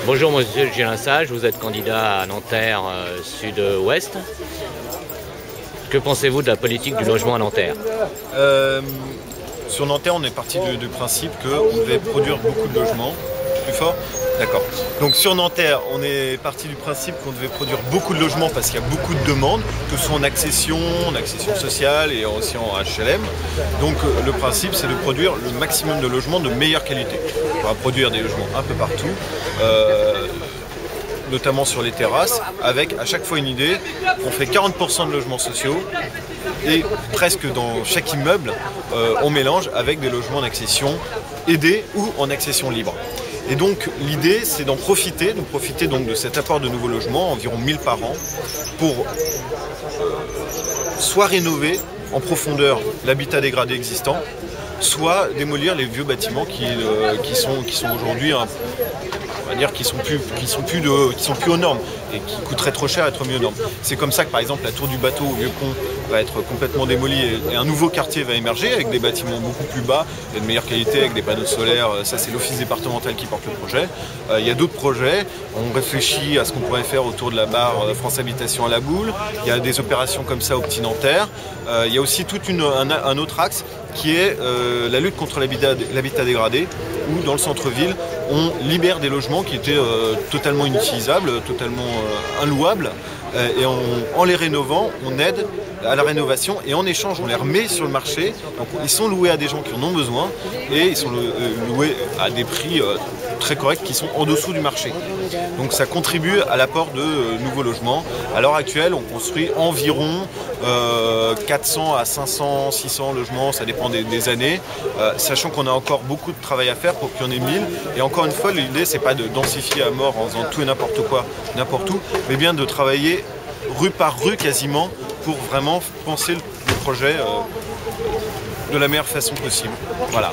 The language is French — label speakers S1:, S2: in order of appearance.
S1: Bonjour monsieur Gilles Sage, vous êtes candidat à Nanterre Sud-Ouest. Que pensez-vous de la politique du logement à Nanterre?
S2: Sur Nanterre, on est parti du principe qu'on devait produire beaucoup de logements. Plus fort? D'accord. Donc sur Nanterre, on est parti du principe qu'on devait produire beaucoup de logements parce qu'il y a beaucoup de demandes, que ce soit en accession sociale et aussi en HLM. Donc le principe, c'est de produire le maximum de logements de meilleure qualité. On va produire des logements un peu partout, notamment sur les terrasses, avec à chaque fois une idée. On fait 40% de logements sociaux et presque dans chaque immeuble, on mélange avec des logements en accession aidés ou en accession libre. Et donc l'idée, c'est d'en profiter, donc de cet apport de nouveaux logements, environ 1000 par an, pour soit rénover en profondeur l'habitat dégradé existant, soit démolir les vieux bâtiments qui sont aujourd'hui, on va dire, qui sont plus aux normes et qui coûteraient trop cher à être mis aux normes. C'est comme ça que par exemple la tour du bateau au Vieux-Pont va être complètement démolie et un nouveau quartier va émerger avec des bâtiments beaucoup plus bas et de meilleure qualité avec des panneaux solaires. Ça, c'est l'office départemental qui porte le projet. Il y a d'autres projets. On réfléchit à ce qu'on pourrait faire autour de la barre France Habitation à la Boule. Il y a des opérations comme ça au Petit Nanterre. Il y a aussi un autre axe qui est la lutte contre l'habitat dégradé, où dans le centre-ville, on libère des logements qui étaient totalement inutilisables, totalement inlouables, et en les rénovant, on aide à la rénovation et en échange, on les remet sur le marché. Donc, ils sont loués à des gens qui en ont besoin et ils sont loués à des prix très corrects qui sont en dessous du marché. Donc ça contribue à l'apport de nouveaux logements. À l'heure actuelle, on construit environ 400 à 500, 600 logements, ça dépend des années, sachant qu'on a encore beaucoup de travail à faire pour qu'il y en ait 1000. Et encore une fois, l'idée, c'est pas de densifier à mort en faisant tout et n'importe quoi, n'importe où, mais bien de travailler rue par rue quasiment pour vraiment penser le projet de la meilleure façon possible. Voilà.